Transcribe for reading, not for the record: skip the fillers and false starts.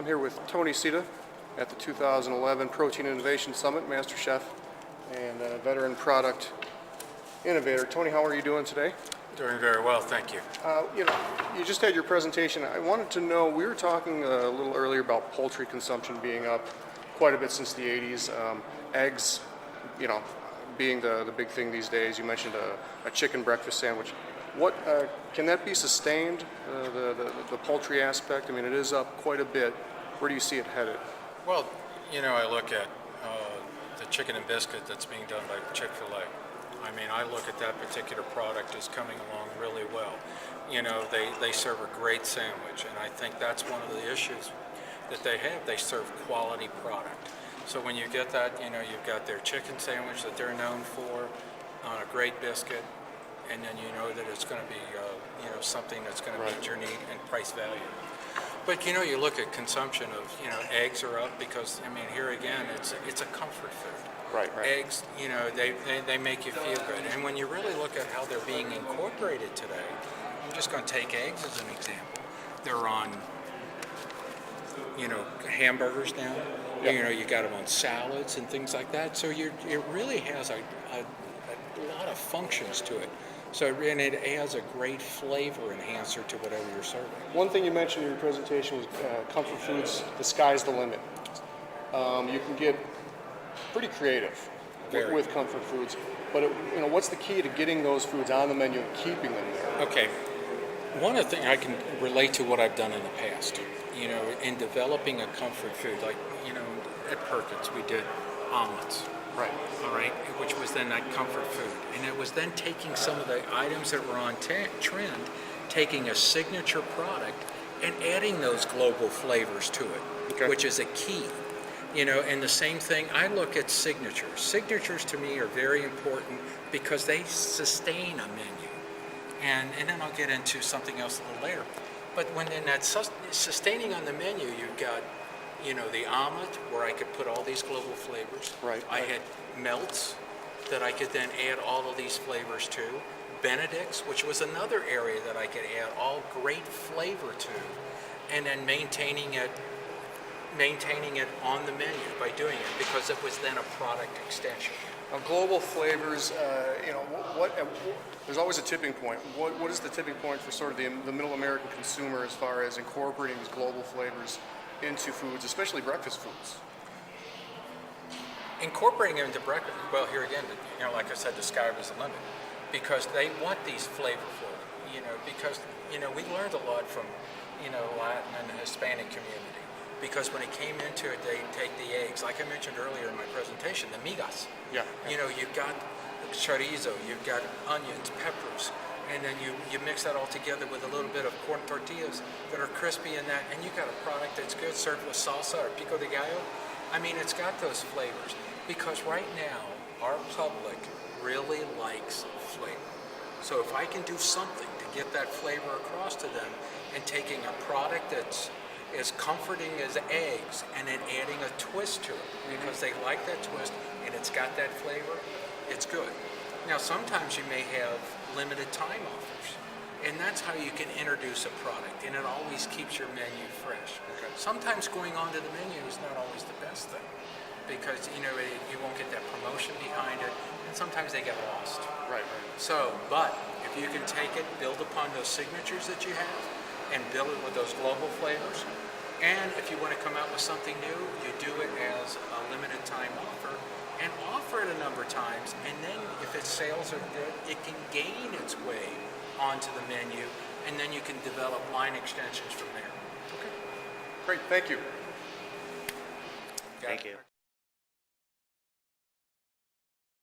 I'm here with Tony Seta at the 2011 Protein Innovation Summit, Master Chef and veteran product innovator. Tony, how are you doing today? Doing very well, thank you. You just had your presentation. I wanted to know, we were talking a little earlier about poultry consumption being up quite a bit since the 80s. Eggs, being the big thing these days. You mentioned a chicken breakfast sandwich. What can that be sustained, the poultry aspect? I mean, it is up quite a bit. Where do you see it headed? Well, I look at the chicken and biscuit that's being done by Chick-fil-A. I mean, I look at that particular product as coming along really well. They serve a great sandwich, and I think that's one of the issues that they have. They serve quality product. So when you get that, you've got their chicken sandwich that they're known for on a great biscuit, and then you know that it's going to be, something that's going to meet your need and price value. But you look at consumption of, eggs are up because, here again, it's a comfort food. Right. Eggs, they make you feel good. And when you really look at how they're being incorporated today, I'm just going to take eggs as an example. They're on, hamburgers now. Yep. You got them on salads and things like that. So it really has a lot of functions to it. And it adds a great flavor enhancer to whatever you're serving. One thing you mentioned in your presentation was comfort foods, the sky's the limit. You can get pretty creative with comfort foods, but what's the key to getting those foods on the menu and keeping them there? Okay, one of the things I can relate to what I've done in the past, in developing a comfort food, like, at Perkins we did omelets. Right. All right, which was then that comfort food. And it was then taking some of the items that were on trend, taking a signature product and adding those global flavors to it, which is a key. And the same thing, I look at signatures. Signatures to me are very important because they sustain a menu. And then I'll get into something else a little later. But when in that sustaining on the menu, you've got the omelet, where I could put all these global flavors. Right. I had melts that I could then add all of these flavors to. Benedicts, which was another area that I could add all great flavor to. And then maintaining it on the menu by doing it, because it was then a product extension. Now, global flavors, there's always a tipping point. What is the tipping point for sort of the middle American consumer as far as incorporating these global flavors into foods, especially breakfast foods? Incorporating them into breakfast, well, here again, like I said, the sky was the limit, because they want these flavorful, because, we learned a lot from, Latin and the Hispanic community, because when it came into it, they take the eggs, like I mentioned earlier in my presentation, the migas. Yeah. You've got chorizo, you've got onions, peppers, and then you mix that all together with a little bit of corn tortillas that are crispy in that, and you got a product that's good, served with salsa or pico de gallo. It's got those flavors, because right now, our public really likes flavor. So if I can do something to get that flavor across to them, and taking a product that's as comforting as eggs, and then adding a twist to it, because they like that twist, and it's got that flavor, it's good. Now, sometimes you may have limited time offers, and that's how you can introduce a product, and it always keeps your menu fresh. Okay. Sometimes going onto the menu is not always the best thing, because you won't get that promotion behind it, and sometimes they get lost. Right. So, but if you can take it, build upon those signatures that you have, and build it with those global flavors, and if you want to come out with something new, you do it as a limited time offer, and offer it a number of times, and then if its sales are good, it can gain its way onto the menu, and then you can develop line extensions from there. Okay. Great, thank you. Thank you.